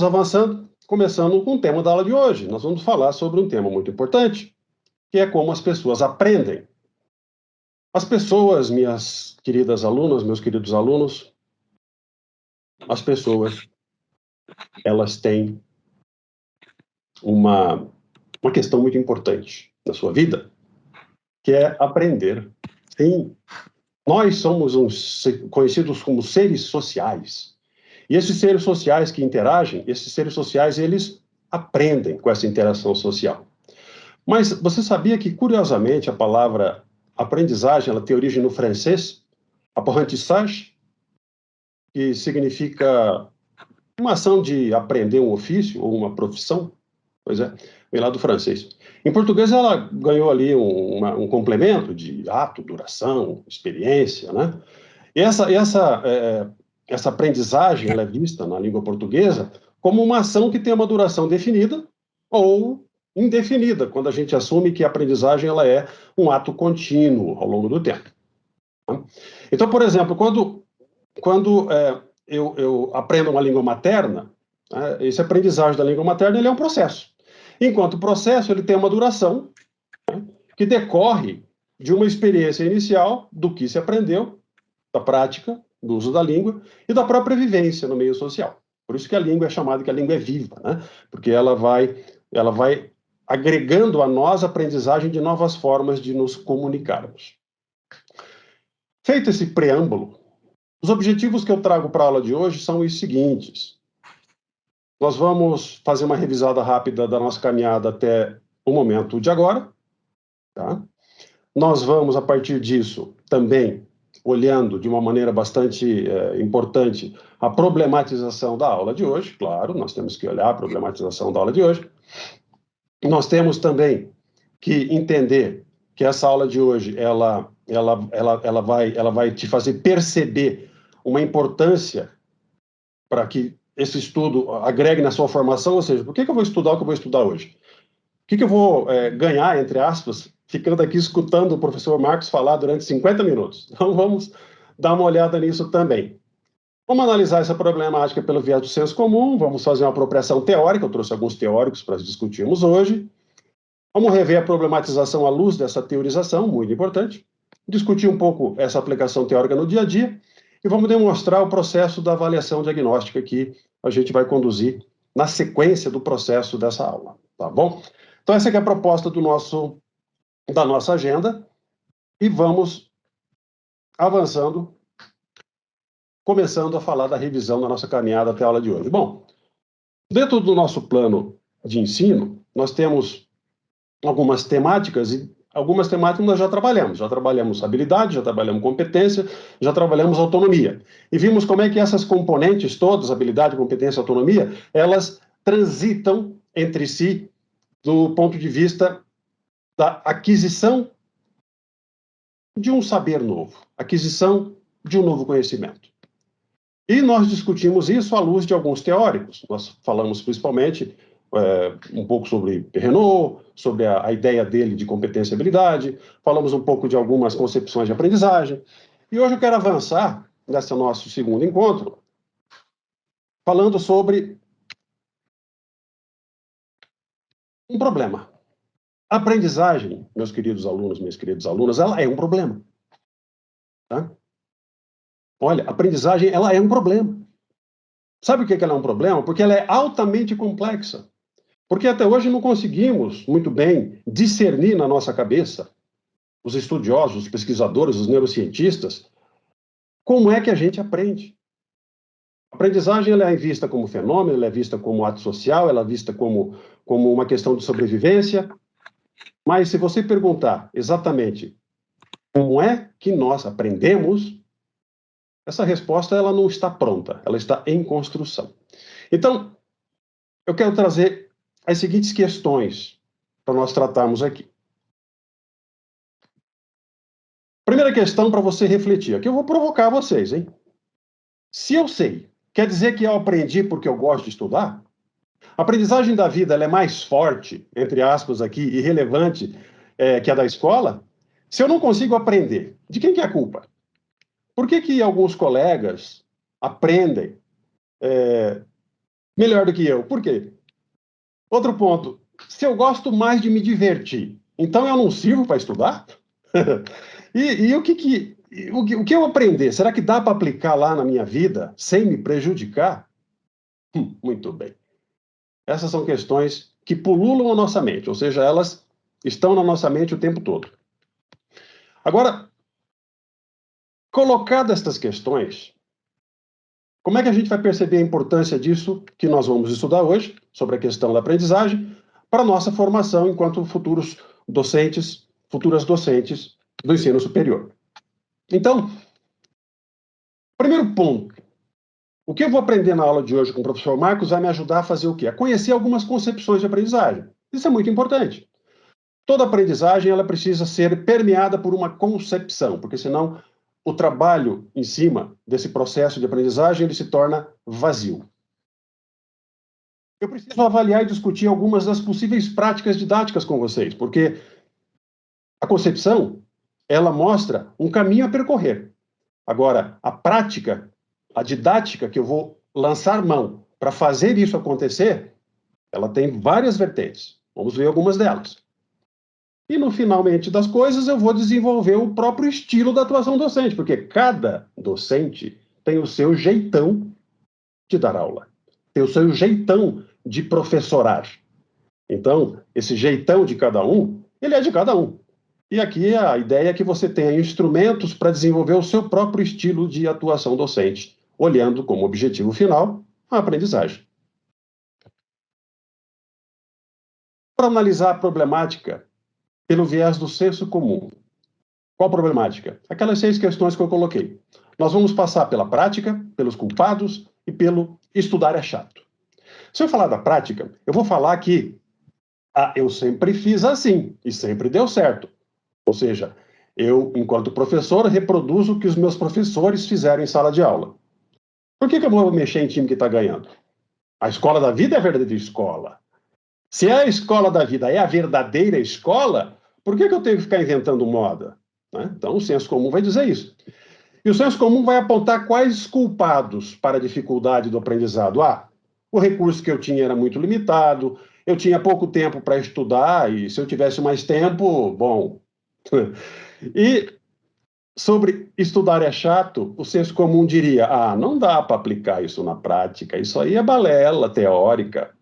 avançando, começando com o tema da aula de hoje. Nós vamos falar sobre um tema muito importante, que é como as pessoas aprendem. As pessoas, minhas queridas alunas, meus queridos alunos, as pessoas, elas têm uma questão muito importante na sua vida, que é aprender. Sim, nós somos conhecidos como seres sociais. E esses seres sociais que interagem, esses seres sociais, eles aprendem com essa interação social. Mas você sabia que, curiosamente, a palavra aprendizagem, ela tem origem no francês, apprentissage, que significa uma ação de aprender um ofício ou uma profissão? Pois é, vem lá do francês. Em português, ela ganhou ali um complemento de ato, duração, experiência, né? E essa aprendizagem, ela é vista na língua portuguesa como uma ação que tem uma duração definida ou indefinida, quando a gente assume que a aprendizagem ela é um ato contínuo ao longo do tempo. Então, por exemplo, quando eu aprendo uma língua materna, esse aprendizagem da língua materna ele é um processo. Enquanto o processo ele tem uma duração, né, que decorre de uma experiência inicial do que se aprendeu, da prática, do uso da língua e da própria vivência no meio social. Por isso que a língua é chamada que a língua é viva, né? Porque ela vai agregando a nós a aprendizagem de novas formas de nos comunicarmos. Feito esse preâmbulo, os objetivos que eu trago para a aula de hoje são os seguintes. Nós vamos fazer uma revisada rápida da nossa caminhada até o momento de agora, tá? Nós vamos, a partir disso, também olhando de uma maneira bastante importante a problematização da aula de hoje. Claro, nós temos que olhar a problematização da aula de hoje. Nós temos também que entender que essa aula de hoje ela vai te fazer perceber uma importância para que esse estudo agregue na sua formação, ou seja, por que eu vou estudar o que eu vou estudar hoje? O que eu vou ganhar, entre aspas, ficando aqui escutando o professor Marcos falar durante 50 minutos? Então, vamos dar uma olhada nisso também. Vamos analisar essa problemática pelo viés do senso comum, vamos fazer uma apropriação teórica, eu trouxe alguns teóricos para discutirmos hoje. Vamos rever a problematização à luz dessa teorização, muito importante. Discutir um pouco essa aplicação teórica no dia a dia. E vamos demonstrar o processo da avaliação diagnóstica que a gente vai conduzir na sequência do processo dessa aula, tá bom? Então, essa aqui é a proposta da nossa agenda, e vamos avançando, começando a falar da revisão da nossa caminhada até a aula de hoje. Bom, dentro do nosso plano de ensino, nós temos algumas temáticas, e algumas temáticas nós já trabalhamos habilidade, já trabalhamos competência, já trabalhamos autonomia. E vimos como é que essas componentes todas, habilidade, competência e autonomia, elas transitam entre si do ponto de vista da aquisição de um saber novo, aquisição de um novo conhecimento. E nós discutimos isso à luz de alguns teóricos. Nós falamos principalmente um pouco sobre Renault, sobre a ideia dele de competência e habilidade, falamos um pouco de algumas concepções de aprendizagem. E hoje eu quero avançar, nesse nosso segundo encontro, falando sobre um problema. A aprendizagem, meus queridos alunos, minhas queridas alunas, ela é um problema. Tá? Olha, a aprendizagem, ela é um problema. Sabe por que ela é um problema? Porque ela é altamente complexa. Porque até hoje não conseguimos muito bem discernir na nossa cabeça, os estudiosos, os pesquisadores, os neurocientistas, como é que a gente aprende. A aprendizagem ela é vista como fenômeno, ela é vista como ato social, ela é vista como uma questão de sobrevivência. Mas se você perguntar exatamente como é que nós aprendemos, essa resposta ela não está pronta, ela está em construção. Então, eu quero trazer as seguintes questões para nós tratarmos aqui. Primeira questão para você refletir. Aqui eu vou provocar vocês, hein? Se eu sei, quer dizer que eu aprendi porque eu gosto de estudar? A aprendizagem da vida ela é mais forte, entre aspas aqui, e relevante que a da escola? Se eu não consigo aprender, de quem que é a culpa? Por que alguns colegas aprendem melhor do que eu. Por quê? Outro ponto, se eu gosto mais de me divertir, então eu não sirvo para estudar? E o que eu aprender, será que dá para aplicar lá na minha vida sem me prejudicar? Muito bem. Essas são questões que pululam a nossa mente, ou seja, elas estão na nossa mente o tempo todo. Agora, colocadas estas questões, como é que a gente vai perceber a importância disso que nós vamos estudar hoje, sobre a questão da aprendizagem, para a nossa formação enquanto futuras docentes do ensino superior? Então, primeiro ponto, o que eu vou aprender na aula de hoje com o professor Marcos vai me ajudar a fazer o quê? A conhecer algumas concepções de aprendizagem. Isso é muito importante. Toda aprendizagem ela precisa ser permeada por uma concepção, porque senão o trabalho em cima desse processo de aprendizagem ele se torna vazio. Eu preciso avaliar e discutir algumas das possíveis práticas didáticas com vocês, porque a concepção ela mostra um caminho a percorrer. Agora, a prática, a didática que eu vou lançar mão para fazer isso acontecer, ela tem várias vertentes. Vamos ver algumas delas. E no finalmente das coisas, eu vou desenvolver o próprio estilo da atuação docente, porque cada docente tem o seu jeitão de dar aula, tem o seu jeitão de professorar. Então, esse jeitão de cada um, ele é de cada um. E aqui a ideia é que você tenha instrumentos para desenvolver o seu próprio estilo de atuação docente, olhando como objetivo final a aprendizagem. Para analisar a problemática pelo viés do senso comum. Qual problemática? Aquelas 6 questões que eu coloquei. Nós vamos passar pela prática, pelos culpados e pelo estudar é chato. Se eu falar da prática, eu vou falar que eu sempre fiz assim e sempre deu certo. Ou seja, eu, enquanto professor, reproduzo o que os meus professores fizeram em sala de aula. Por que eu vou mexer em time que está ganhando? A escola da vida é a verdadeira escola. Se a escola da vida é a verdadeira escola, por que eu tenho que ficar inventando moda? Né? Então, o senso comum vai dizer isso. E o senso comum vai apontar quais culpados para a dificuldade do aprendizado. O recurso que eu tinha era muito limitado, eu tinha pouco tempo para estudar, e se eu tivesse mais tempo, bom. E sobre estudar é chato, o senso comum diria, não dá para aplicar isso na prática, isso aí é balela teórica.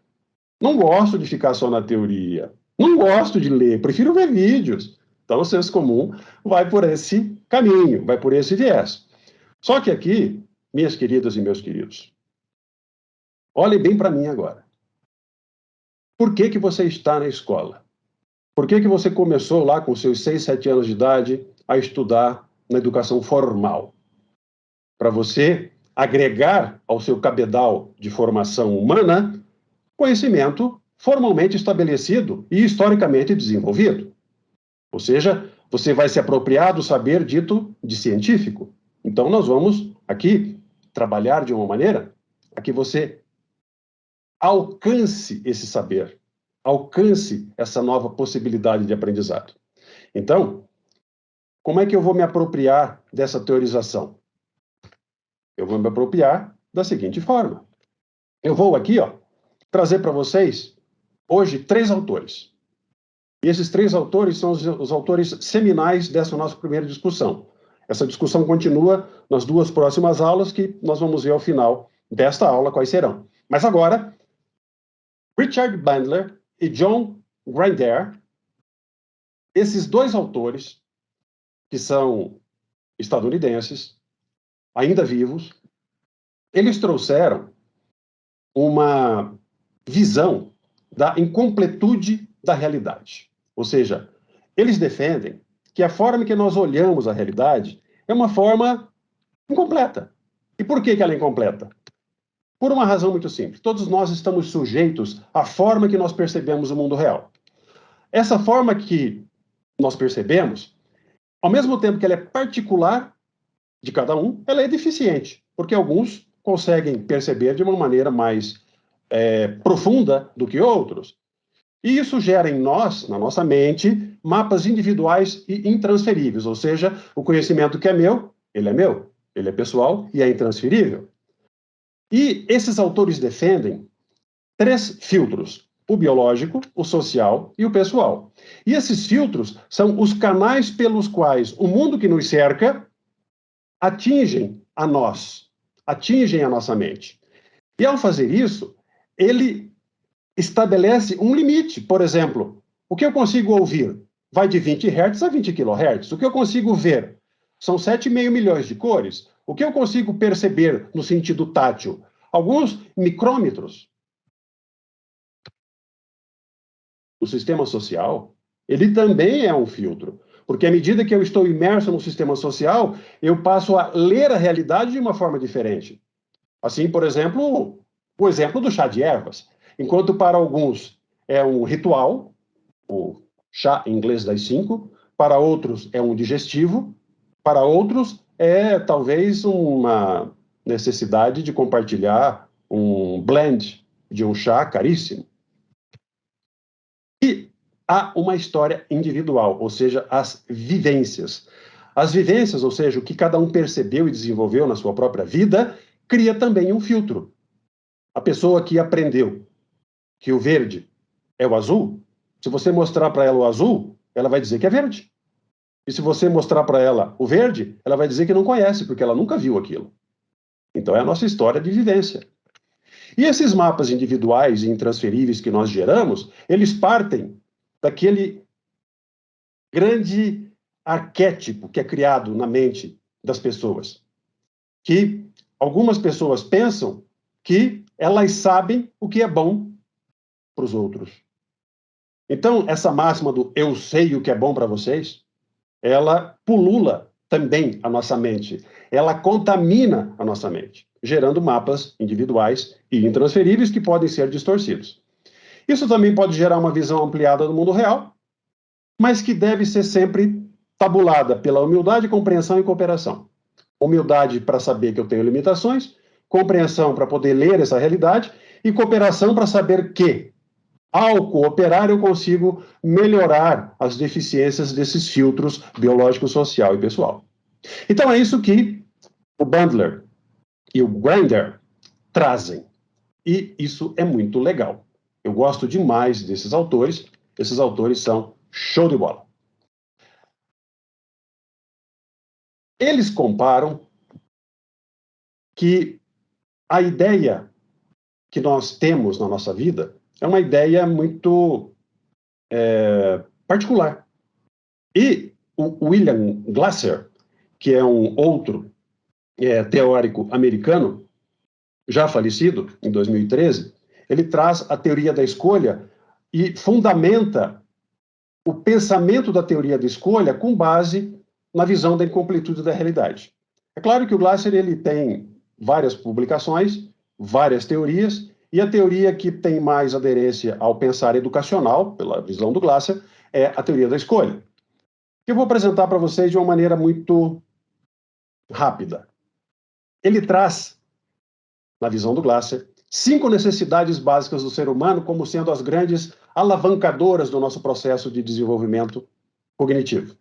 Não gosto de ficar só na teoria. Não gosto de ler, prefiro ver vídeos. Então, o senso comum vai por esse caminho, vai por esse viés. Só que aqui, minhas queridas e meus queridos, olhem bem para mim agora. Por que você está na escola? Por que você começou lá com seus 6, 7 anos de idade a estudar na educação formal? Para você agregar ao seu cabedal de formação humana conhecimento formalmente estabelecido e historicamente desenvolvido. Ou seja, você vai se apropriar do saber dito de científico. Então, nós vamos aqui trabalhar de uma maneira a que você alcance esse saber, alcance essa nova possibilidade de aprendizado. Então, como é que eu vou me apropriar dessa teorização? Eu vou me apropriar da seguinte forma. Eu vou aqui, trazer para vocês, hoje, 3 autores. E esses 3 autores são os autores seminais dessa nossa primeira discussão. Essa discussão continua nas 2 próximas aulas, que nós vamos ver ao final desta aula quais serão. Mas agora, Richard Bandler e John Grinder, esses 2 autores, que são estadunidenses, ainda vivos, eles trouxeram uma visão da incompletude da realidade. Ou seja, eles defendem que a forma que nós olhamos a realidade é uma forma incompleta. E por que ela é incompleta? Por uma razão muito simples. Todos nós estamos sujeitos à forma que nós percebemos o mundo real. Essa forma que nós percebemos, ao mesmo tempo que ela é particular de cada um, ela é deficiente, porque alguns conseguem perceber de uma maneira mais profunda do que outros. E isso gera em nós, na nossa mente, mapas individuais e intransferíveis, ou seja, o conhecimento que é meu, ele é pessoal e é intransferível. E esses autores defendem 3 filtros: o biológico, o social e o pessoal. E esses filtros são os canais pelos quais o mundo que nos cerca atingem a nós, atingem a nossa mente. E ao fazer isso, ele estabelece um limite. Por exemplo, o que eu consigo ouvir vai de 20 Hz a 20 kHz. O que eu consigo ver são 7,5 milhões de cores. O que eu consigo perceber no sentido tátil? Alguns micrômetros. O sistema social, ele também é um filtro. Porque à medida que eu estou imerso no sistema social, eu passo a ler a realidade de uma forma diferente. Assim, por exemplo, o exemplo do chá de ervas. Enquanto para alguns é um ritual, o chá em inglês das 5, para outros é um digestivo, para outros é talvez uma necessidade de compartilhar um blend de um chá caríssimo. E há uma história individual, ou seja, as vivências. As vivências, ou seja, o que cada um percebeu e desenvolveu na sua própria vida, cria também um filtro. A pessoa que aprendeu que o verde é o azul, se você mostrar para ela o azul, ela vai dizer que é verde. E se você mostrar para ela o verde, ela vai dizer que não conhece, porque ela nunca viu aquilo. Então é a nossa história de vivência. E esses mapas individuais e intransferíveis que nós geramos, eles partem daquele grande arquétipo que é criado na mente das pessoas. Que algumas pessoas pensam que elas sabem o que é bom para os outros. Então, essa máxima do eu sei o que é bom para vocês, ela pulula também a nossa mente. Ela contamina a nossa mente, gerando mapas individuais e intransferíveis que podem ser distorcidos. Isso também pode gerar uma visão ampliada do mundo real, mas que deve ser sempre tabulada pela humildade, compreensão e cooperação. Humildade para saber que eu tenho limitações, compreensão para poder ler essa realidade e cooperação para saber que, ao cooperar, eu consigo melhorar as deficiências desses filtros biológico, social e pessoal. Então é isso que o Bandler e o Grinder trazem. E isso é muito legal. Eu gosto demais desses autores. Esses autores são show de bola. Eles comparam que a ideia que nós temos na nossa vida é uma ideia muito particular. E o William Glasser, que é um outro teórico americano, já falecido, em 2013, ele traz a teoria da escolha e fundamenta o pensamento da teoria da escolha com base na visão da incompletude da realidade. É claro que o Glasser ele tem várias publicações, várias teorias, e a teoria que tem mais aderência ao pensar educacional, pela visão do Glasser, é a teoria da escolha. Eu vou apresentar para vocês de uma maneira muito rápida. Ele traz, na visão do Glasser, 5 necessidades básicas do ser humano como sendo as grandes alavancadoras do nosso processo de desenvolvimento cognitivo.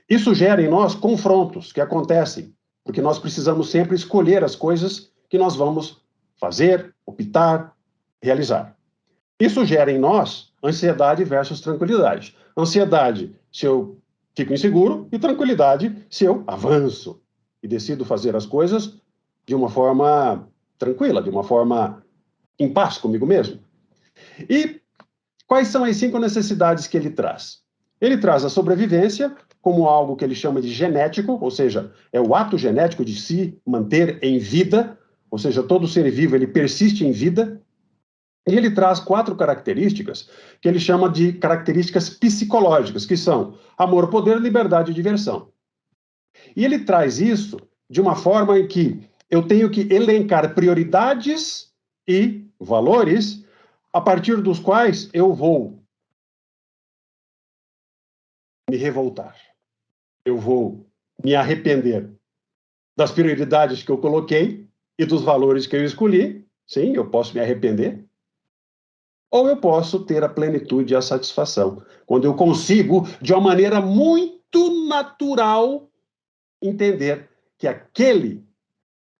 Isso gera em nós confrontos que acontecem, porque nós precisamos sempre escolher as coisas que nós vamos fazer, optar, realizar. Isso gera em nós ansiedade versus tranquilidade. Ansiedade se eu fico inseguro e tranquilidade se eu avanço e decido fazer as coisas de uma forma tranquila, de uma forma em paz comigo mesmo. E quais são as 5 necessidades que ele traz? Ele traz a sobrevivência como algo que ele chama de genético, ou seja, é o ato genético de se manter em vida, ou seja, todo ser vivo ele persiste em vida. E ele traz 4 características que ele chama de características psicológicas, que são amor, poder, liberdade e diversão. E ele traz isso de uma forma em que eu tenho que elencar prioridades e valores a partir dos quais eu vou me revoltar. Eu vou me arrepender das prioridades que eu coloquei e dos valores que eu escolhi. Sim, eu posso me arrepender. Ou eu posso ter a plenitude e a satisfação, quando eu consigo, de uma maneira muito natural, entender que aquele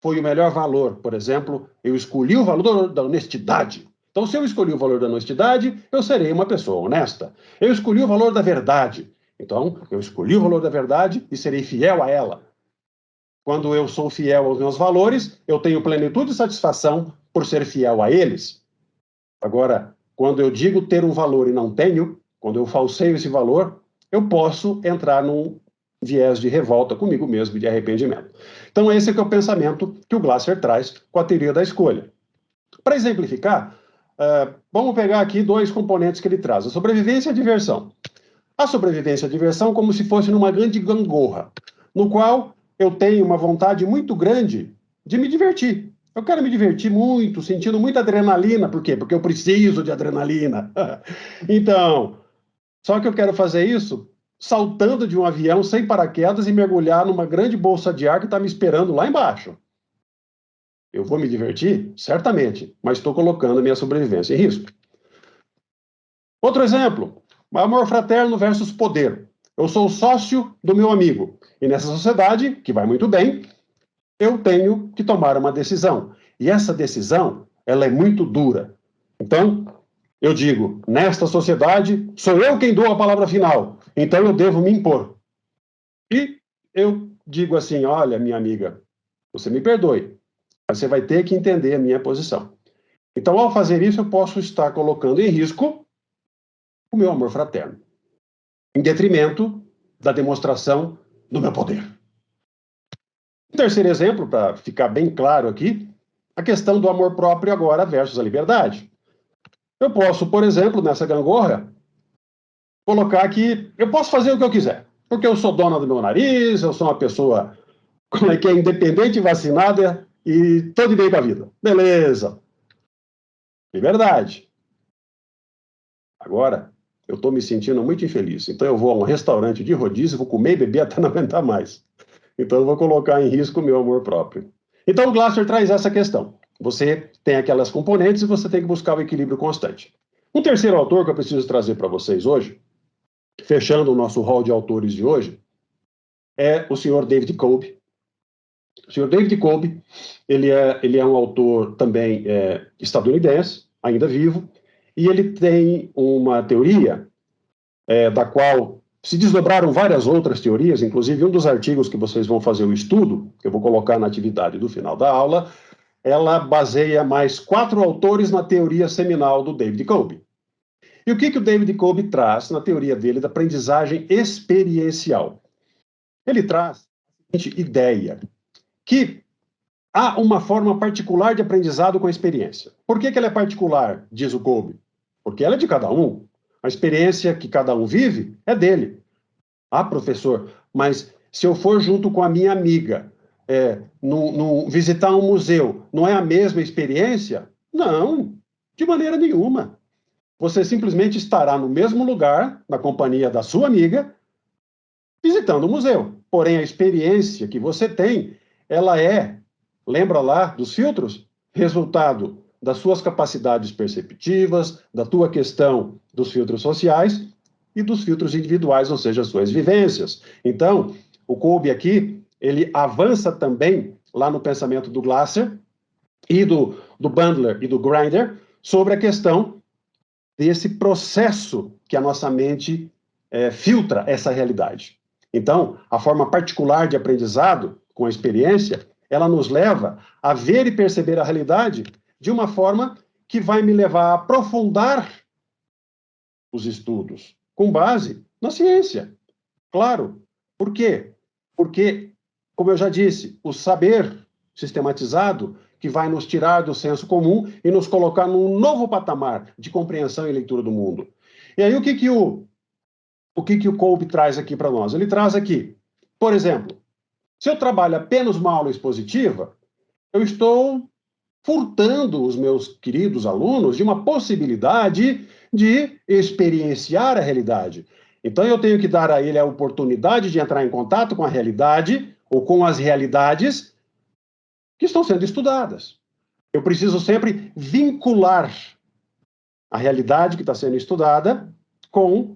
foi o melhor valor. Por exemplo, eu escolhi o valor da honestidade. Então, se eu escolhi o valor da honestidade, eu serei uma pessoa honesta. Eu escolhi o valor da verdade. Então, eu escolhi o valor da verdade e serei fiel a ela. Quando eu sou fiel aos meus valores, eu tenho plenitude e satisfação por ser fiel a eles. Agora, quando eu digo ter um valor e não tenho, quando eu falseio esse valor, eu posso entrar num viés de revolta comigo mesmo e de arrependimento. Então, esse é o pensamento que o Glasser traz com a teoria da escolha. Para exemplificar, vamos pegar aqui dois componentes que ele traz, a sobrevivência e a diversão. A sobrevivência e a diversão como se fosse numa grande gangorra, no qual eu tenho uma vontade muito grande de me divertir. Eu quero me divertir muito, sentindo muita adrenalina. Por quê? Porque eu preciso de adrenalina. Então, só que eu quero fazer isso saltando de um avião sem paraquedas e mergulhar numa grande bolsa de ar que está me esperando lá embaixo. Eu vou me divertir? Certamente, mas estou colocando a minha sobrevivência em risco. Outro exemplo, amor fraterno versus poder. Eu sou sócio do meu amigo, e nessa sociedade, que vai muito bem, eu tenho que tomar uma decisão. E essa decisão, ela é muito dura. Então, eu digo, nesta sociedade, sou eu quem dou a palavra final, então eu devo me impor. E eu digo assim, olha, minha amiga, você me perdoe, mas você vai ter que entender a minha posição. Então, ao fazer isso, eu posso estar colocando em risco o meu amor fraterno, em detrimento da demonstração do meu poder. Um terceiro exemplo, para ficar bem claro aqui, a questão do amor próprio agora versus a liberdade. Eu posso, por exemplo, nessa gangorra, colocar que eu posso fazer o que eu quiser, porque eu sou dona do meu nariz, eu sou uma pessoa que é independente, vacinada e tô de bem com a vida. Beleza. Liberdade. Agora, eu estou me sentindo muito infeliz, então eu vou a um restaurante de rodízio, vou comer e beber até não aguentar mais. Então eu vou colocar em risco o meu amor próprio. Então o Glasser traz essa questão. Você tem aquelas componentes e você tem que buscar o equilíbrio constante. Um terceiro autor que eu preciso trazer para vocês hoje, fechando o nosso hall de autores de hoje, é o senhor David Kolb. O senhor David Kolb, ele é um autor também estadunidense, ainda vivo, e ele tem uma teoria da qual se desdobraram várias outras teorias, inclusive um dos artigos que vocês vão fazer o estudo, que eu vou colocar na atividade do final da aula, ela baseia mais 4 autores na teoria seminal do David Kolb. E o que o David Kolb traz na teoria dele da aprendizagem experiencial? Ele traz a seguinte ideia, que há uma forma particular de aprendizado com a experiência. Por que ela é particular, diz o Kolb? Porque ela é de cada um. A experiência que cada um vive é dele. Ah, professor, mas se eu for junto com a minha amiga visitar um museu, não é a mesma experiência? Não, de maneira nenhuma. Você simplesmente estará no mesmo lugar, na companhia da sua amiga, visitando o museu. Porém, a experiência que você tem, ela lembra lá dos filtros? Resultado das suas capacidades perceptivas, da tua questão dos filtros sociais e dos filtros individuais, ou seja, as suas vivências. Então, o Kolb aqui, ele avança também lá no pensamento do Glasser e do Bandler e do Grinder sobre a questão desse processo que a nossa mente filtra essa realidade. Então, a forma particular de aprendizado com a experiência, ela nos leva a ver e perceber a realidade de uma forma que vai me levar a aprofundar os estudos, com base na ciência. Claro. Por quê? Porque, como eu já disse, o saber sistematizado que vai nos tirar do senso comum e nos colocar num novo patamar de compreensão e leitura do mundo. E aí, o que o Kolb traz aqui para nós? Ele traz aqui, por exemplo, se eu trabalho apenas uma aula expositiva, eu estou furtando os meus queridos alunos de uma possibilidade de experienciar a realidade. Então, eu tenho que dar a ele a oportunidade de entrar em contato com a realidade ou com as realidades que estão sendo estudadas. Eu preciso sempre vincular a realidade que está sendo estudada com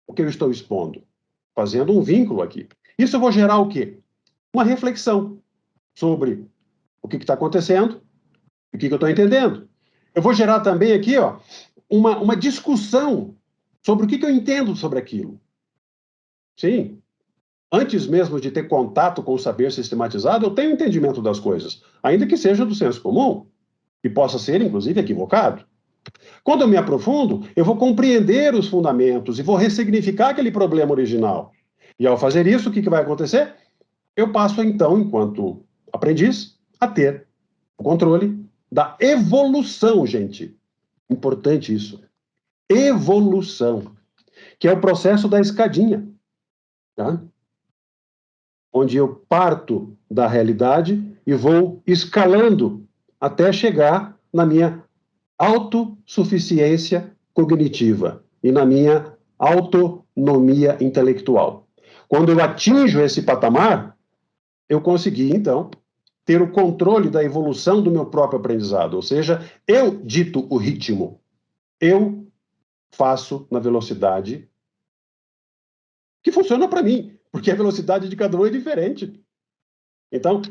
o que eu estou expondo, fazendo um vínculo aqui. Isso eu vou gerar o quê? Uma reflexão sobre o que está acontecendo, o que eu estou entendendo. Eu vou gerar também aqui, ó, uma discussão sobre o que eu entendo sobre aquilo. Sim, antes mesmo de ter contato com o saber sistematizado, eu tenho entendimento das coisas, ainda que seja do senso comum, e possa ser, inclusive, equivocado. Quando eu me aprofundo, eu vou compreender os fundamentos e vou ressignificar aquele problema original. E ao fazer isso, o que vai acontecer? Eu passo, então, enquanto aprendiz, a ter o controle da evolução, gente. Importante isso. Evolução, que é o processo da escadinha, tá? Onde eu parto da realidade e vou escalando até chegar na minha autossuficiência cognitiva e na minha autonomia intelectual. Quando eu atinjo esse patamar, eu consegui, então, ter o controle da evolução do meu próprio aprendizado, ou seja, eu dito o ritmo, eu faço na velocidade que funciona para mim, porque a velocidade de cada um é diferente. Então,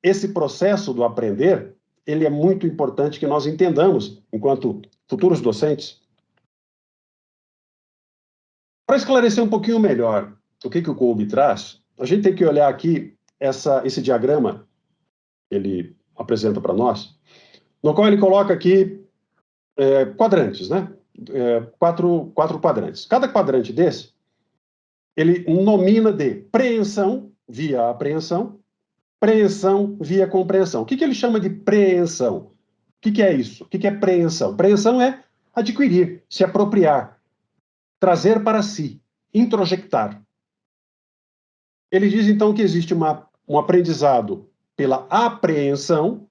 esse processo do aprender, ele é muito importante que nós entendamos, enquanto futuros docentes. Para esclarecer um pouquinho melhor o que o Kolbe traz, a gente tem que olhar aqui esse diagrama que ele apresenta para nós, no qual ele coloca aqui quadrantes, né? Quatro quadrantes. Cada quadrante desse, ele nomina de preensão via apreensão, preensão via compreensão. O que ele chama de preensão? O que é isso? O que é preensão? Preensão é adquirir, se apropriar, trazer para si, introjectar. Ele diz, então, que existe um aprendizado pela apreensão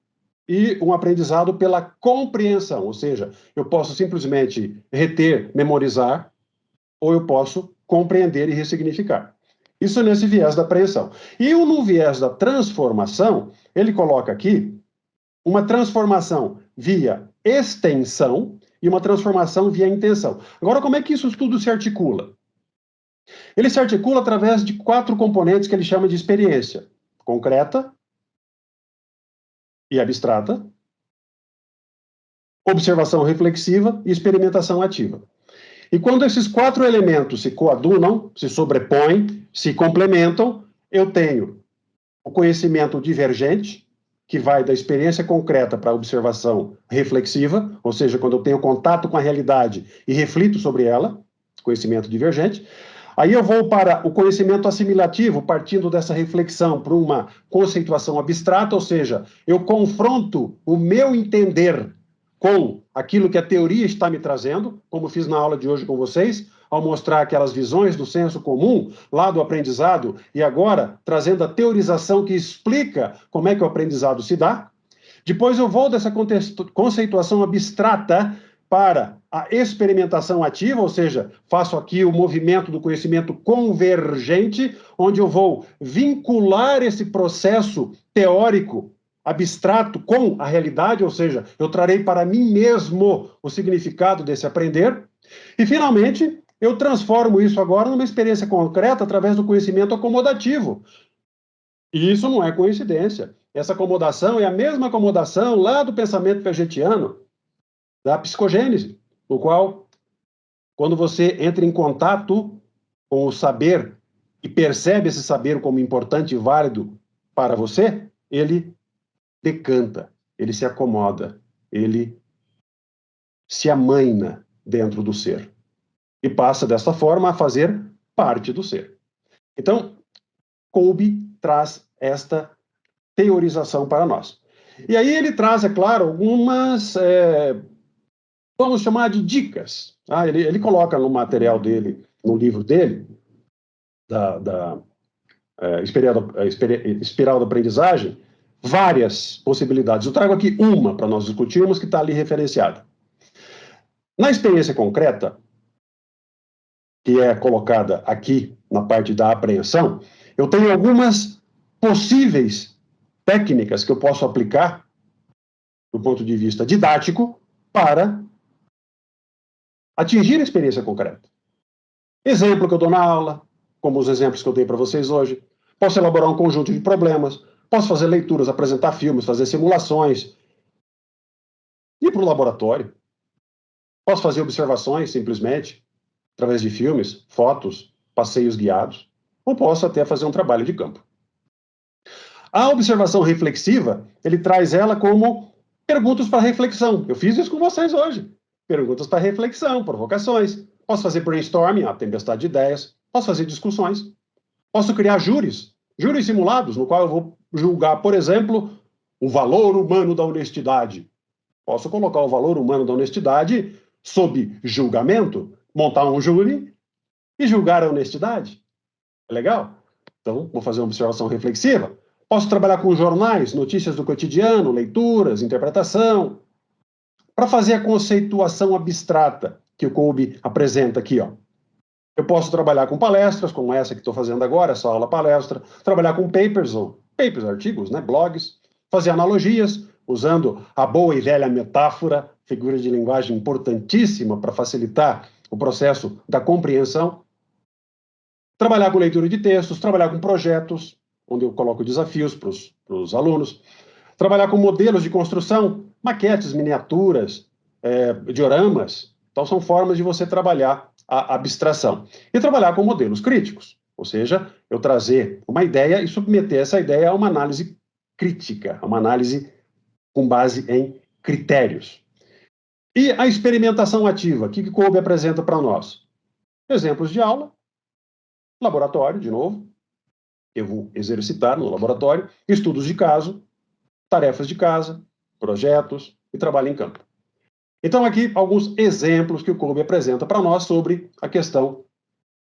e um aprendizado pela compreensão, ou seja, eu posso simplesmente reter, memorizar, ou eu posso compreender e ressignificar. Isso nesse viés da apreensão. E no viés da transformação, ele coloca aqui uma transformação via extensão e uma transformação via intenção. Agora, como é que isso tudo se articula? Ele se articula através de 4 componentes que ele chama de experiência: concreta e abstrata, observação reflexiva e experimentação ativa. E quando esses 4 elementos se coadunam, se sobrepõem, se complementam, eu tenho o conhecimento divergente, que vai da experiência concreta para a observação reflexiva, ou seja, quando eu tenho contato com a realidade e reflito sobre ela, conhecimento divergente. Aí eu vou para o conhecimento assimilativo, partindo dessa reflexão para uma conceituação abstrata, ou seja, eu confronto o meu entender com aquilo que a teoria está me trazendo, como fiz na aula de hoje com vocês, ao mostrar aquelas visões do senso comum, lá do aprendizado, e agora trazendo a teorização que explica como é que o aprendizado se dá. Depois eu vou dessa conceituação abstrata para a experimentação ativa, ou seja, faço aqui o movimento do conhecimento convergente, onde eu vou vincular esse processo teórico abstrato com a realidade, ou seja, eu trarei para mim mesmo o significado desse aprender. E, finalmente, eu transformo isso agora numa experiência concreta através do conhecimento acomodativo. E isso não é coincidência. Essa acomodação é a mesma acomodação lá do pensamento piagetiano, da psicogênese, no qual, quando você entra em contato com o saber e percebe esse saber como importante e válido para você, ele decanta, ele se acomoda, ele se amaina dentro do ser e passa dessa forma a fazer parte do ser. Então, Kolbe traz esta teorização para nós. E aí ele traz, é claro, algumas, vamos chamar de dicas. Ele coloca no material dele, no livro dele, Espiral da Aprendizagem, várias possibilidades. Eu trago aqui uma para nós discutirmos, que está ali referenciada. Na experiência concreta, que é colocada aqui na parte da apreensão, eu tenho algumas possíveis técnicas que eu posso aplicar, do ponto de vista didático, para atingir a experiência concreta. Exemplo que eu dou na aula, como os exemplos que eu dei para vocês hoje. Posso elaborar um conjunto de problemas, posso fazer leituras, apresentar filmes, fazer simulações. ir para o laboratório. Posso fazer observações, simplesmente, através de filmes, fotos, passeios guiados, ou posso até fazer um trabalho de campo. A observação reflexiva, ele traz ela como perguntas para reflexão. Eu fiz isso com vocês hoje. Perguntas para reflexão, provocações. Posso fazer brainstorming, a tempestade de ideias. Posso fazer discussões. Posso criar júris simulados, no qual eu vou julgar, por exemplo, o valor humano da honestidade. Posso colocar o valor humano da honestidade sob julgamento, montar um júri e julgar a honestidade. É legal? Então, vou fazer uma observação reflexiva. Posso trabalhar com jornais, notícias do cotidiano, leituras, interpretação, para fazer a conceituação abstrata que o Kolbe apresenta aqui, ó. Eu posso trabalhar com palestras, como essa que estou fazendo agora, essa aula palestra, trabalhar com papers, artigos, né, blogs, fazer analogias, usando a boa e velha metáfora, figura de linguagem importantíssima para facilitar o processo da compreensão. Trabalhar com leitura de textos, trabalhar com projetos, onde eu coloco desafios para os alunos, trabalhar com modelos de construção, maquetes, miniaturas, dioramas. Então, são formas de você trabalhar a abstração. E trabalhar com modelos críticos, ou seja, eu trazer uma ideia e submeter essa ideia a uma análise crítica, a uma análise com base em critérios. E a experimentação ativa, o que Kolbe apresenta para nós? Exemplos de aula, laboratório, de novo, eu vou exercitar no laboratório, estudos de caso, tarefas de casa, projetos e trabalho em campo. Então, aqui, alguns exemplos que o Kolbe apresenta para nós sobre a questão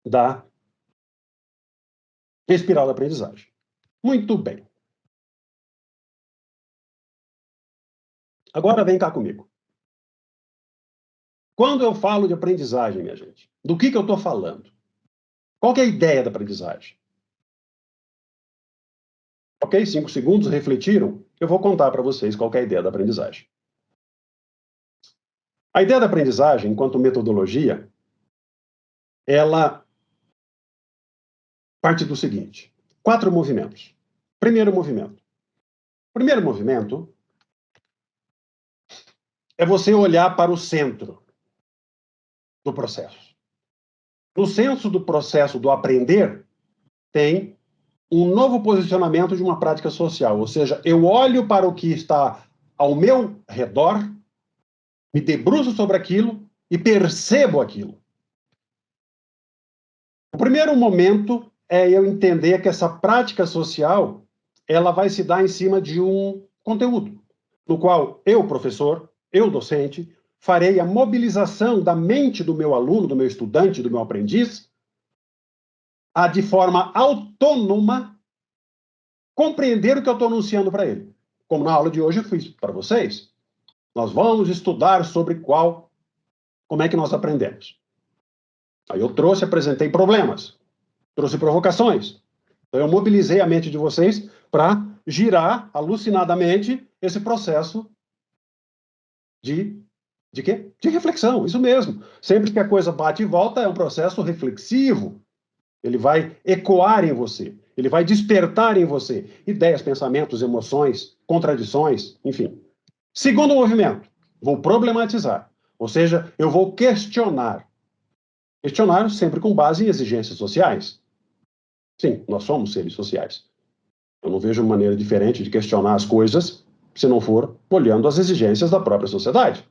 da espiral da aprendizagem. Muito bem. Agora, vem cá comigo. Quando eu falo de aprendizagem, minha gente, do que eu estou falando? Qual que é a ideia da aprendizagem? Ok? 5 segundos, refletiram? Eu vou contar para vocês qual que é a ideia da aprendizagem. A ideia da aprendizagem, enquanto metodologia, ela parte do seguinte: 4 movimentos. Primeiro movimento. Primeiro movimento é você olhar para o centro do processo. No centro do processo do aprender, tem um novo posicionamento de uma prática social, ou seja, eu olho para o que está ao meu redor, me debruço sobre aquilo e percebo aquilo. O primeiro momento é eu entender que essa prática social, ela vai se dar em cima de um conteúdo, no qual eu, professor, eu, docente, farei a mobilização da mente do meu aluno, do meu estudante, do meu aprendiz, a, de forma autônoma, compreender o que eu estou anunciando para ele. Como na aula de hoje eu fiz para vocês. Nós vamos estudar sobre como é que nós aprendemos. Aí eu apresentei problemas, trouxe provocações. Então eu mobilizei a mente de vocês para girar alucinadamente esse processo de quê? De reflexão, isso mesmo. Sempre que a coisa bate e volta, é um processo reflexivo. Ele vai ecoar em você, ele vai despertar em você ideias, pensamentos, emoções, contradições, enfim. Segundo movimento, vou problematizar, ou seja, eu vou questionar. Questionar sempre com base em exigências sociais. Sim, nós somos seres sociais. Eu não vejo maneira diferente de questionar as coisas se não for olhando as exigências da própria sociedade.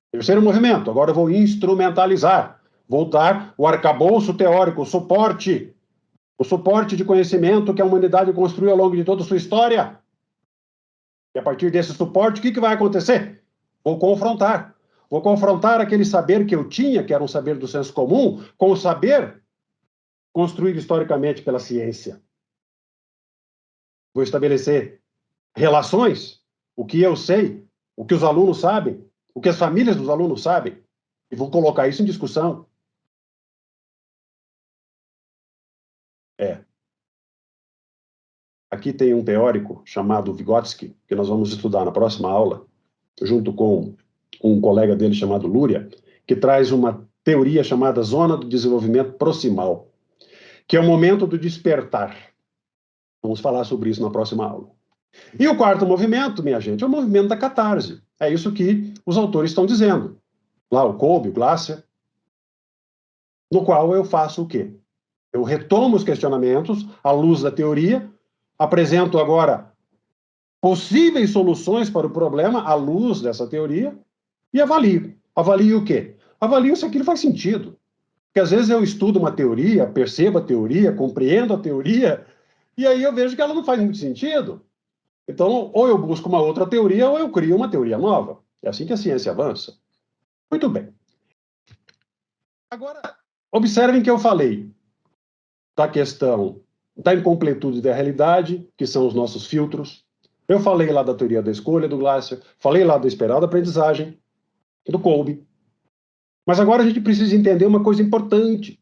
Terceiro movimento, agora eu vou instrumentalizar. Vou dar o arcabouço teórico, o suporte de conhecimento que a humanidade construiu ao longo de toda a sua história. E a partir desse suporte, o que vai acontecer? Vou confrontar. Vou confrontar aquele saber que eu tinha, que era um saber do senso comum, com o saber construído historicamente pela ciência. Vou estabelecer relações, o que eu sei, o que os alunos sabem, o que as famílias dos alunos sabem, e vou colocar isso em discussão. Aqui tem um teórico chamado Vygotsky, que nós vamos estudar na próxima aula, junto com um colega dele chamado Luria, que traz uma teoria chamada zona do desenvolvimento proximal, que é o momento do despertar. Vamos falar sobre isso na próxima aula. E o quarto movimento, minha gente, é o movimento da catarse. É isso que os autores estão dizendo. Lá o Kolbe, o Glasser, no qual eu faço o quê? Eu retomo os questionamentos à luz da teoria, apresento agora possíveis soluções para o problema à luz dessa teoria e avalio. Avalio o quê? Avalio se aquilo faz sentido. Porque às vezes eu estudo uma teoria, percebo a teoria, compreendo a teoria, e aí eu vejo que ela não faz muito sentido. Então, ou eu busco uma outra teoria, ou eu crio uma teoria nova. É assim que a ciência avança. Muito bem. Agora, observem que eu falei da questão da incompletude da realidade, que são os nossos filtros. Eu falei lá da teoria da escolha do Glasser, falei lá da esperada aprendizagem, do Kolbe. Mas agora a gente precisa entender uma coisa importante.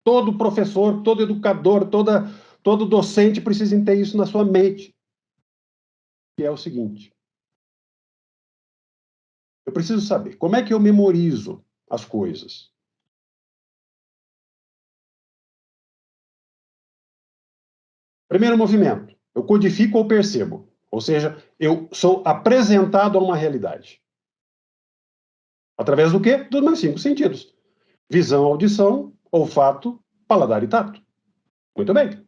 Todo professor, todo educador, todo docente precisa ter isso na sua mente. Que é o seguinte. Eu preciso saber como é que eu memorizo as coisas. Primeiro movimento, eu codifico ou percebo. Ou seja, eu sou apresentado a uma realidade. Através do quê? Dos meus 5 sentidos. Visão, audição, olfato, paladar e tato. Muito bem.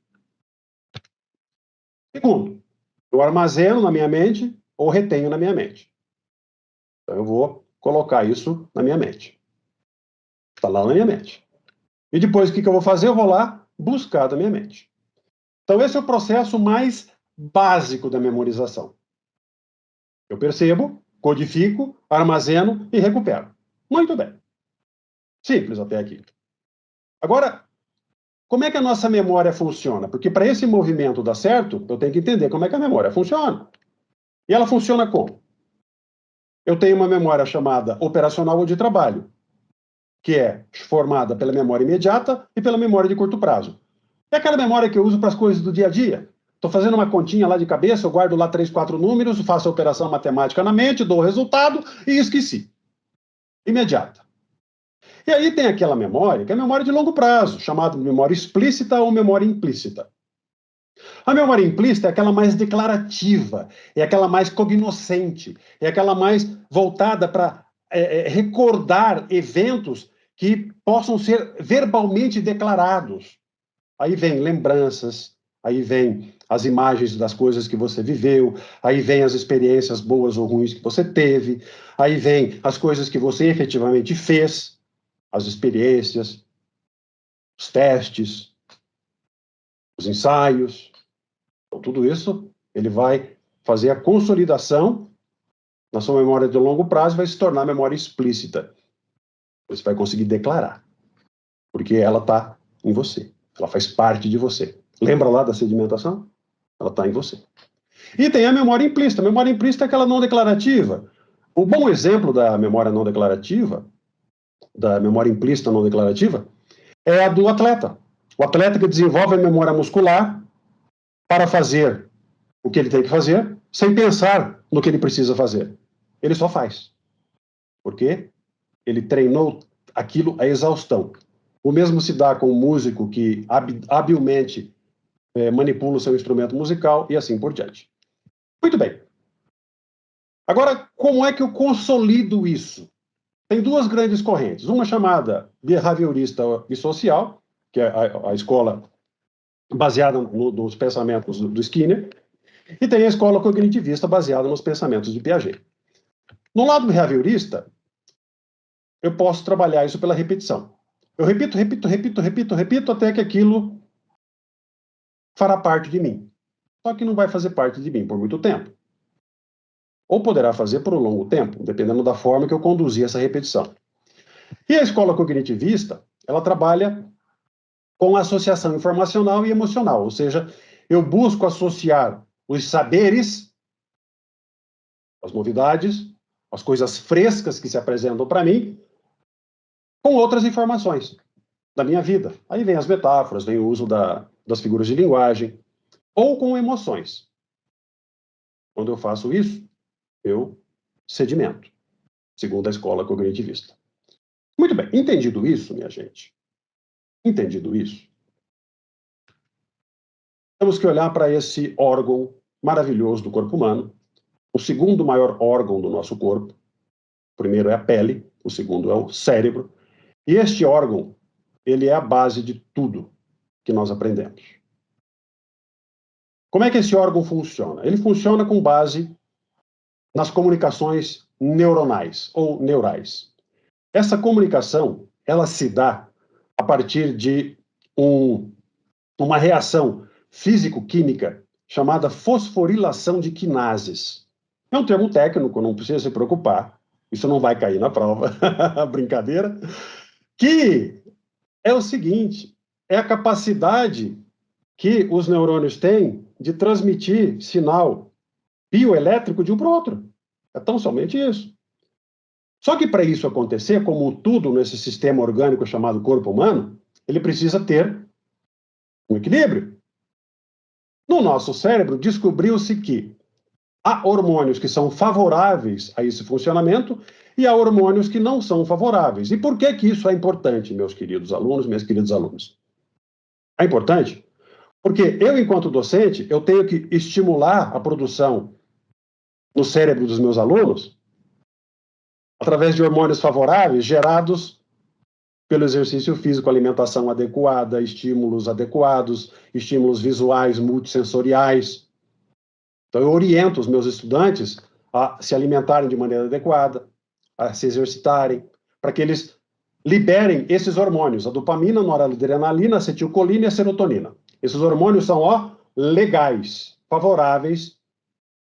Segundo, eu armazeno na minha mente ou retenho na minha mente. Então eu vou colocar isso na minha mente. Está lá na minha mente. E depois o que eu vou fazer? Eu vou lá buscar da minha mente. Então esse é o processo mais básico da memorização. Eu percebo, codifico, armazeno e recupero. Muito bem. Simples até aqui. Agora, como é que a nossa memória funciona? Porque para esse movimento dar certo, eu tenho que entender como é que a memória funciona. E ela funciona como? Eu tenho uma memória chamada operacional ou de trabalho, que é formada pela memória imediata e pela memória de curto prazo. É aquela memória que eu uso para as coisas do dia a dia. Estou fazendo uma continha lá de cabeça, eu guardo lá 3, 4 números, faço a operação matemática na mente, dou o resultado e esqueci. Imediata. E aí tem aquela memória, que é a memória de longo prazo, chamada memória explícita ou memória implícita. A memória implícita é aquela mais declarativa, é aquela mais cognoscente, é aquela mais voltada para recordar eventos que possam ser verbalmente declarados. Aí vem lembranças, aí vem as imagens das coisas que você viveu, aí vem as experiências boas ou ruins que você teve, aí vem as coisas que você efetivamente fez, as experiências, os testes, os ensaios. Então, tudo isso ele vai fazer a consolidação na sua memória de longo prazo e vai se tornar memória explícita. Você vai conseguir declarar, porque ela está em você, ela faz parte de você. Lembra lá da sedimentação? Ela está em você. E tem a memória implícita. A memória implícita é aquela não declarativa. Um bom exemplo da memória não declarativa, da memória implícita não declarativa, é a do atleta. O atleta que desenvolve a memória muscular para fazer o que ele tem que fazer, sem pensar no que ele precisa fazer. Ele só faz. Porque ele treinou aquilo à exaustão. O mesmo se dá com um músico que habilmente manipula o seu instrumento musical e assim por diante. Muito bem. Agora, como é que eu consolido isso? Tem duas grandes correntes. Uma chamada behaviorista e social, que é a escola baseada nos pensamentos do Skinner, e tem a escola cognitivista baseada nos pensamentos de Piaget. No lado behaviorista, eu posso trabalhar isso pela repetição. Eu repito, até que aquilo fará parte de mim. Só que não vai fazer parte de mim por muito tempo. Ou poderá fazer por um longo tempo, dependendo da forma que eu conduzir essa repetição. E a escola cognitivista, ela trabalha com associação informacional e emocional, ou seja, eu busco associar os saberes, as novidades, as coisas frescas que se apresentam para mim, com outras informações da minha vida. Aí vem as metáforas, vem o uso das figuras de linguagem, ou com emoções. Quando eu faço isso, eu sedimento, segundo a escola cognitivista. Muito bem, entendido isso, minha gente, entendido isso, temos que olhar para esse órgão maravilhoso do corpo humano, o segundo maior órgão do nosso corpo. O primeiro é a pele, o segundo é o cérebro. E este órgão, ele é a base de tudo que nós aprendemos. Como é que esse órgão funciona? Ele funciona com base nas comunicações neuronais ou neurais. Essa comunicação, ela se dá a partir de uma reação físico-química chamada fosforilação de quinases. É um termo técnico, não precisa se preocupar. Isso não vai cair na prova. Brincadeira. Que é o seguinte, é a capacidade que os neurônios têm de transmitir sinal bioelétrico de um para o outro. É tão somente isso. Só que para isso acontecer, como tudo nesse sistema orgânico chamado corpo humano, ele precisa ter um equilíbrio. No nosso cérebro, descobriu-se que há hormônios que são favoráveis a esse funcionamento e há hormônios que não são favoráveis. E por que que isso é importante, meus queridos alunos, minhas queridas alunas? É importante porque eu, enquanto docente, eu tenho que estimular a produção no cérebro dos meus alunos através de hormônios favoráveis gerados pelo exercício físico, alimentação adequada, estímulos adequados, estímulos visuais, multissensoriais. Então, eu oriento os meus estudantes a se alimentarem de maneira adequada, a se exercitarem, para que eles liberem esses hormônios, a dopamina, a noradrenalina, a acetilcolina e a serotonina. Esses hormônios são, legais, favoráveis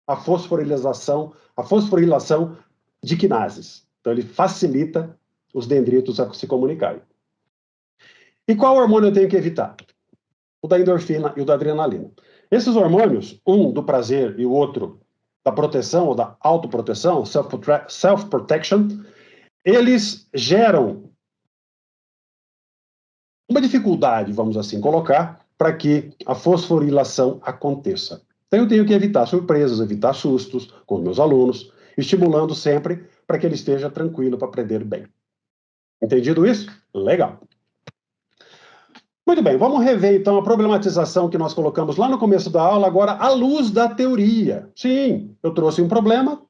à fosforilação de quinases. Então, ele facilita os dendritos a se comunicarem. E qual hormônio eu tenho que evitar? O da endorfina e o da adrenalina. Esses hormônios, um do prazer e o outro da proteção ou da autoproteção, self-protection, eles geram uma dificuldade, vamos assim colocar, para que a fosforilação aconteça. Então eu tenho que evitar surpresas, evitar sustos com os meus alunos, estimulando sempre para que ele esteja tranquilo para aprender bem. Entendido isso? Legal. Muito bem, vamos rever então a problematização que nós colocamos lá no começo da aula, agora à luz da teoria. Sim, eu trouxe um problema,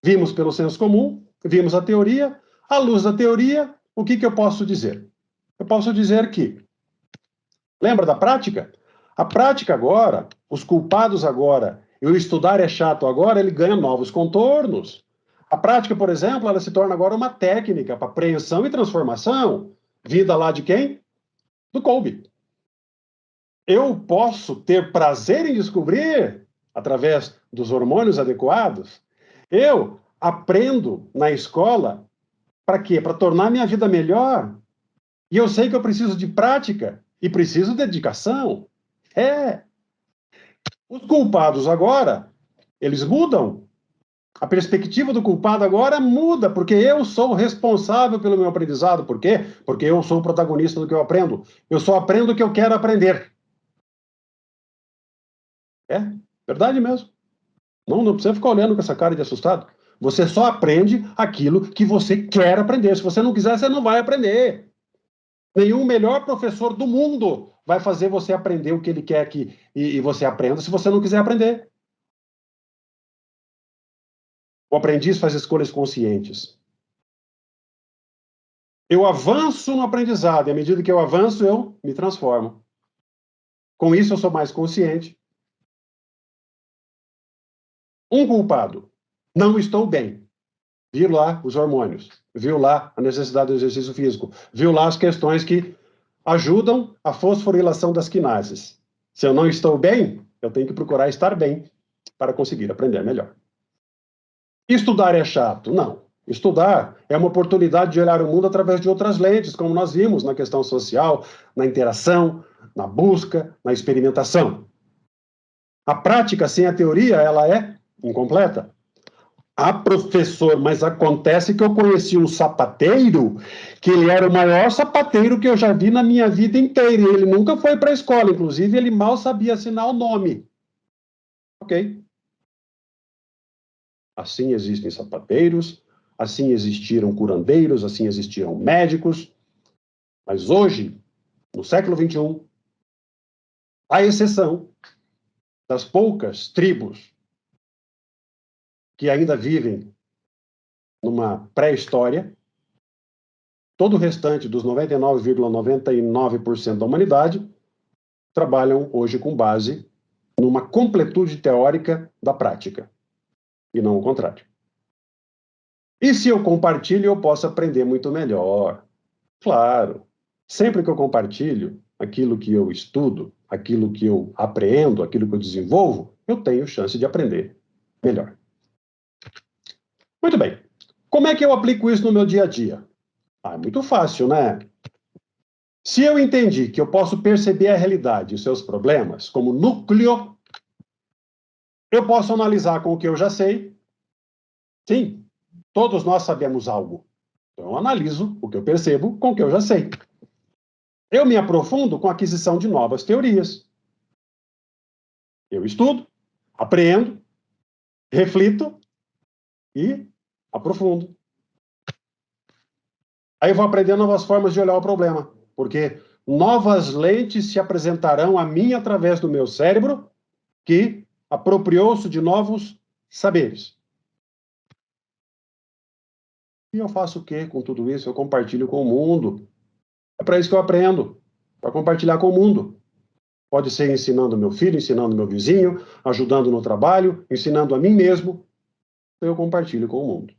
vimos pelo senso comum, vimos a teoria. À luz da teoria, o que que eu posso dizer? Eu posso dizer que, lembra da prática? A prática agora, os culpados agora, e o estudar é chato agora, ele ganha novos contornos. A prática, por exemplo, ela se torna agora uma técnica para apreensão e transformação, vinda lá de quem? Do Kolbe. Eu posso ter prazer em descobrir, através dos hormônios adequados. Eu aprendo na escola para quê? Para tornar minha vida melhor. E eu sei que eu preciso de prática e preciso de dedicação. Os culpados agora, eles mudam. A perspectiva do culpado agora muda, porque eu sou responsável pelo meu aprendizado. Por quê? Porque eu sou o protagonista do que eu aprendo. Eu só aprendo o que eu quero aprender. É, verdade mesmo. Não precisa ficar olhando com essa cara de assustado. Você só aprende aquilo que você quer aprender. Se você não quiser, você não vai aprender. Nenhum melhor professor do mundo vai fazer você aprender o que ele quer que e você aprenda se você não quiser aprender. O aprendiz faz escolhas conscientes. Eu avanço no aprendizado, e à medida que eu avanço, eu me transformo. Com isso, eu sou mais consciente. Um culpado. Não estou bem. Viu lá os hormônios, viu lá a necessidade do exercício físico, viu lá as questões que ajudam a fosforilação das quinases. Se eu não estou bem, eu tenho que procurar estar bem para conseguir aprender melhor. Estudar é chato? Não. Estudar é uma oportunidade de olhar o mundo através de outras lentes, como nós vimos na questão social, na interação, na busca, na experimentação. A prática sem a teoria, ela é incompleta. Ah, professor, mas acontece que eu conheci um sapateiro que ele era o maior sapateiro que eu já vi na minha vida inteira. E ele nunca foi para a escola, inclusive ele mal sabia assinar o nome. Ok. Assim existem sapateiros, assim existiram curandeiros, assim existiram médicos. Mas hoje, no século XXI, à exceção das poucas tribos que ainda vivem numa pré-história. Todo o restante dos 99,99% da humanidade trabalham hoje com base numa completude teórica da prática, e não o contrário. E se eu compartilho, eu posso aprender muito melhor. Claro, sempre que eu compartilho aquilo que eu estudo, aquilo que eu apreendo, aquilo que eu desenvolvo, eu tenho chance de aprender melhor. Muito bem. Como é que eu aplico isso no meu dia a dia? É muito fácil, né? Se eu entendi que eu posso perceber a realidade e os seus problemas como núcleo, eu posso analisar com o que eu já sei. Sim, todos nós sabemos algo. Então, eu analiso o que eu percebo com o que eu já sei. Eu me aprofundo com a aquisição de novas teorias. Eu estudo, apreendo, reflito e aprofundo. Aí eu vou aprender novas formas de olhar o problema, porque novas lentes se apresentarão a mim através do meu cérebro, que apropriou-se de novos saberes. E eu faço o quê com tudo isso? Eu compartilho com o mundo. É para isso que eu aprendo, para compartilhar com o mundo. Pode ser ensinando meu filho, ensinando meu vizinho, ajudando no trabalho, ensinando a mim mesmo. Eu compartilho com o mundo.